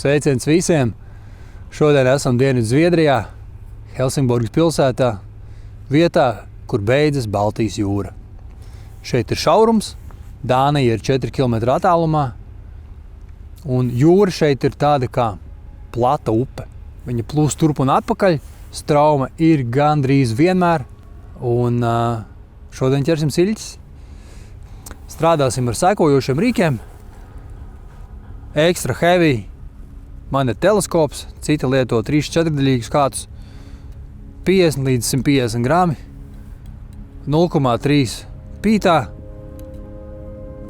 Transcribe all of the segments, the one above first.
Sveiciens visiem! Šodien esam Dienvidu Zviedrijā, Helsingborgas pilsētā, vietā, kur beidzas Baltijas jūra. Šeit ir šaurums, Dānija ir 4 km attālumā, un jūra šeit ir tāda kā plata upe. Viņa plūst turp un atpakaļ, strauma ir gandrīz vienmēr, un šodien ķersim siļķis. Strādāsim ar sekojošiem rīkiem. Extra heavy. Man ir teleskops, cita lieto 3-4 daļīgus kātus, 50 līdz 150 grami, 0,3 pītā,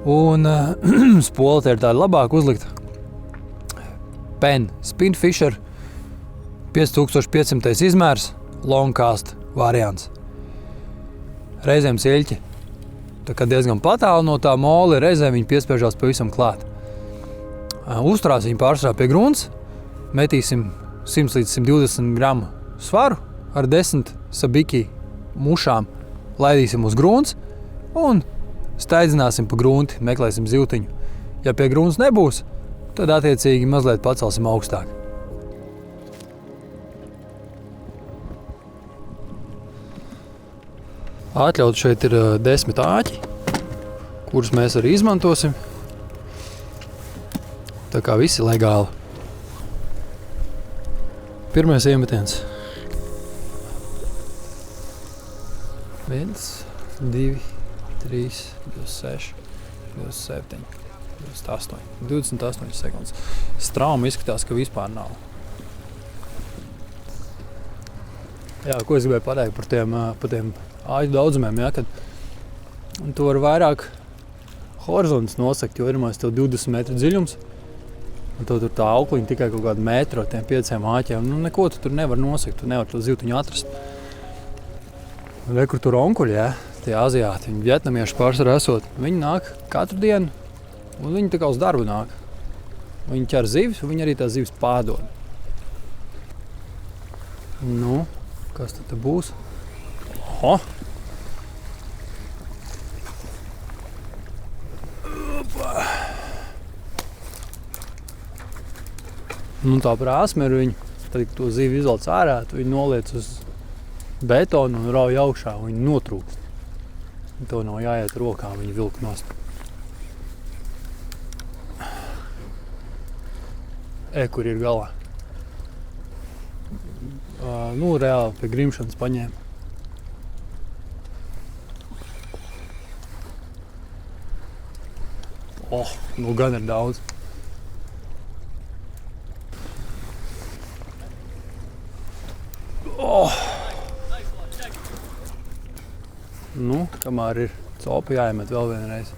un spola te ir tāda labāk uzlikta. Pen Spinfisher, 5500 izmērs, longcast variants. Reizēm siļķi, tā kā diezgan patālu no tā mola, reizēm viņi piespiežās pavisam klāt. Uzturās viņu pārsvarā pie grunts, metīsim 100 līdz 120 gramu svaru ar 10 sabiki mušām, laidīsim uz grunts un staidzināsim pa grunti, meklēsim zivtiņu. Ja pie grunts nebūs, tad attiecīgi mazliet pacelsim augstāk. Atļaut šeit ir 10 āķi, kurus mēs arī izmantosim. Tā kā visi legāli. Pirmais iemetiens. 1, 2, 3, 26, 27, 28. 28 sekundes. Strauma izskatās, ka vispār nav. Jā, ko es gribēju pateikt par tiem āķu daudzumiem, ja, kad tu vari vairāk horizontus nosakt, jo ir tev 20 metru dziļums. Un tev tur tā aukliņa tikai kaut kādu metru ar tiem 5 āķiem. Nu, neko tu tur nevar nosakt, tu nevar to zivtiņu atrast. Un re, kur tur onkuļi, ja, tie aziāti, viņi vietnamieši pārsvarā esot, viņi nāk katru dienu, un viņi tā kā uz darbu nāk. Viņi ķer zivis, un viņi arī tās zivis pārdod. Nu, kas tad te būs? Oho! Opa! Nu, tā prasme ir viņu, tad, kad to zivi izvelc ārā, tu viņu noliec uz betonu un rauj augšā, un viņi notrūkst. Tev nav jāiet rokā, viņi vilk nost. Kur ir galā? Nu, reāli pie grimšanas paņēma. Nu gan ir daudz. Nu, kamēr ir copa, jāiemet vēl vienreiz.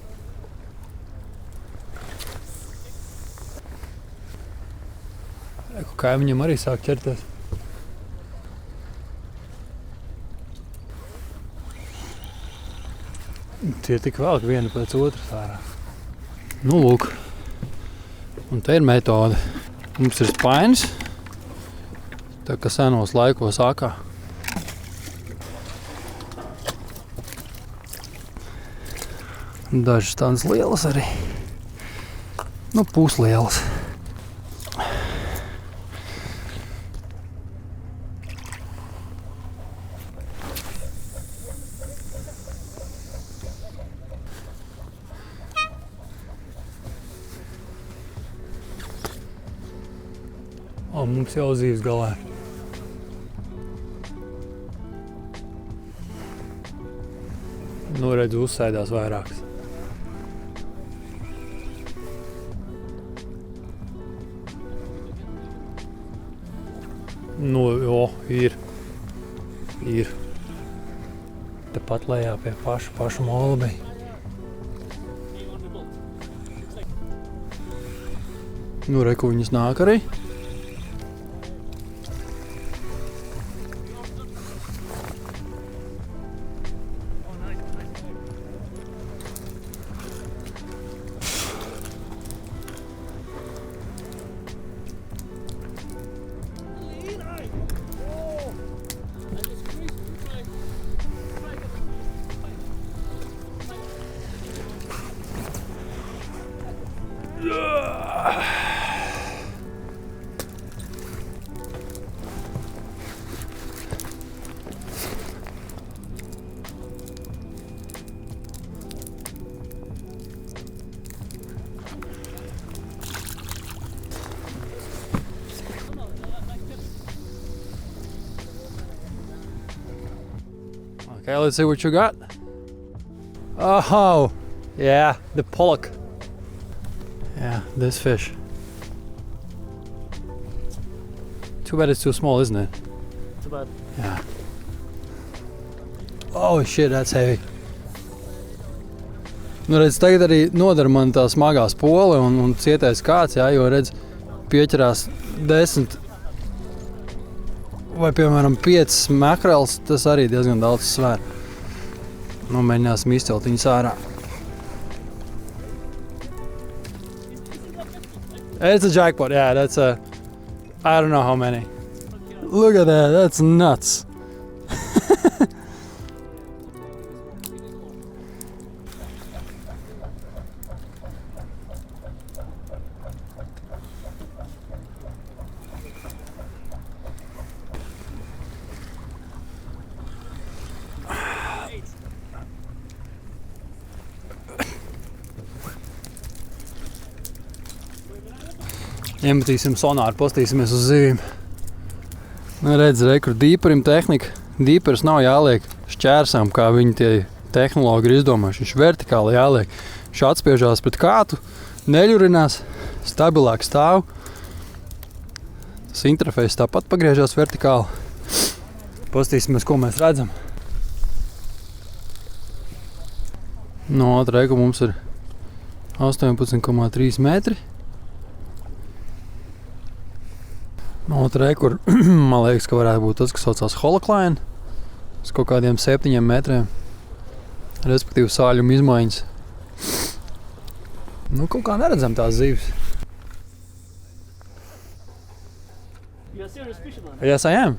Kaimiņam arī sāk ķerties. Tie tik velk vienu pēc otras ārā. Nu, lūk. Un te ir metode. Mums ir spainis, tā kā senos laikos ākā. Dažas tādas lielas arī. Nu, puslielas. Mums jau zīves galā. Nu, redz, uzsēdās vairākas. Nu, ir. Tepat lejā pie pašu mola bija. Nu, re, ko viņas nāk arī. Okay, let's see what you got. Oh, yeah, the pollock. Yeah, this fish. Too bad it's too small, isn't it? Too bad. Yeah. Oh shit, that's heavy. Nu redz, tagad arī nodara man tā smagā spole un cietais kāds, jā, jo redz, pieķerās 10 vai, piemēram, 5 makrels, tas arī diezgan daudz svēr. Nu, mēģināsim izcelt viņus ārā. It's a jackpot, yeah, that's a... I don't know how many. Look at that, that's nuts. Iemetīsim sonāru, postīsimies uz zivīm. Nu, redz, kur dīperim tehnika. Dīperis nav jāliek šķērsām, kā viņi tie tehnologi ir izdomājuši. Viņš vertikāli jāliek. Viņš atspiežās pret kātu, neļurinās, stabilāk stāv. Tas interfejs tāpat pagriežās vertikāli. Postīsimies, ko mēs redzam. No otra reiku mums ir 18,3 metri. No otra reiku, kur man liekas, ka varētu būt tas, kas saucās holoklaina. Uz kaut kādiem 7 metriem. Respektīvi sāļuma izmaiņas. Nu, kaut kā neredzam tās zivis. You're a serious fisherman? Yes, I am.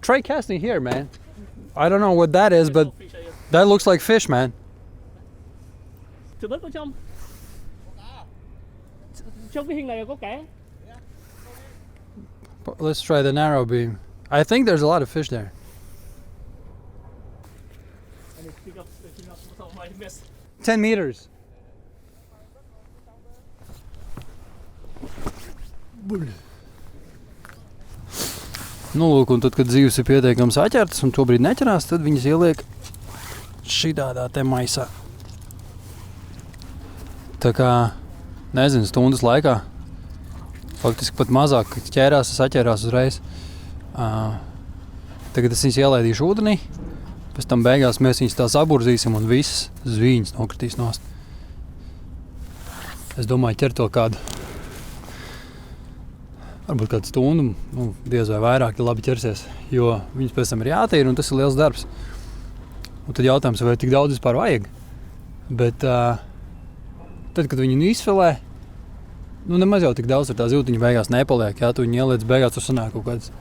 Try casting here, man. I don't know what that is, but that looks like fish, man. Thử bớt con trong. Trong cái hình này có cá. Let's try the narrow beam. I think there's a lot of fish there. I need to pick up some of my mess. 10 meters. Nu, lūk, un tad, kad zivs ir pietiekams aķertas un tobrīd neķerās, tad viņas ieliek šitādā te maisā. Tā kā, nezinu, stundas laikā, faktiski pat mazāk, kad ķērās, es aķērās uzreiz. Tagad es viņas ielaidīšu ūdenī, pēc tam beigās mēs viņas tā saburzīsim un visas zvīņas nokritīs nost. Es domāju, ķert to kādu, varbūt kādu stundu, nu, diez vai vairāk, ja labi ķersies, jo viņas pēc tam ir jātīra un tas ir liels darbs. Un tad jautājums, vai tik daudz vispār vajag. Bet tad, kad viņu izfilē, nu nemaz jau tik daudz ar tā zivtiņa beigās nepaliek, jā, tu viņu ieliec beigās, tur sanāk kaut kāds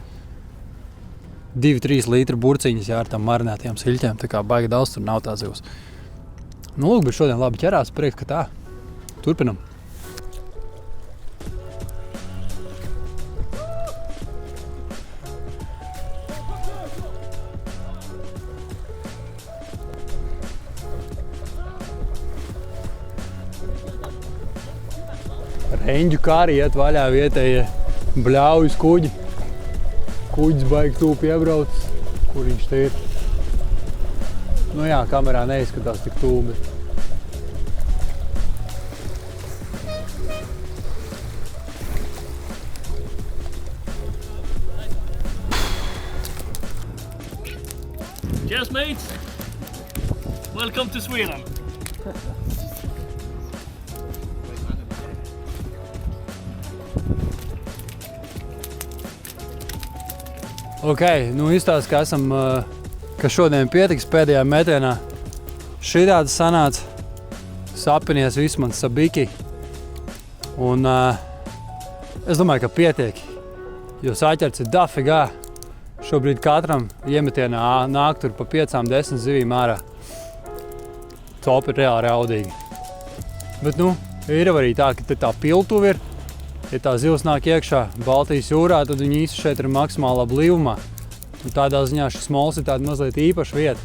2-3 litru burciņas, jā, ar tām marinētajām siļķēm, tā kā baigi daudz tur nav tā zivs. Nu lūk, bet šodien labi ķerās, prieks, ka tā. Turpinam. Reņģu kāri iet vaļā vietējie bļaujas kuģi. Kuģis baigi tūp iebrauc, kur viņš te ir. Nu jā, kamerā neizskatās tik tūp, bet... Cheers, mates! Welcome to Sweden! Ok, nu izstāst, ka esam, ka šodien pietiks pēdējā metienā. Šitāds sanāca, sapinies visu man sabiki. Un es domāju, ka pietiek, jo saķerts ir dafigā. Šobrīd katram iemetienā nāk tur pa 5-10 zivīm ārā. Top ir reāli raudīgi. Bet nu, ir arī tā, ka te tā piltuva ir. Ja tā zivs nāk iekšā Baltijas jūrā, tad viņi īsti šeit ir maksimālā blīvumā. Un tādā ziņā šis mols ir tāda mazliet īpaša vieta.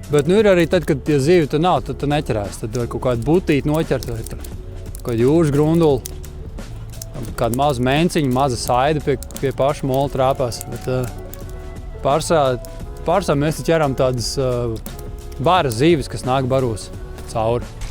Bet nu ir arī tad, kad ja zivi tu nav, tad tu neķerās. Tad vai kaut kādu butīti noķert, vai tur kaut kādu jūras grunduli. Kādu mazu menciņu, maza saida pie paša mola trāpās. Bet pārsvarā Pārsvarā mēs ķeram tādas bāras zīves, kas nāk baros cauri.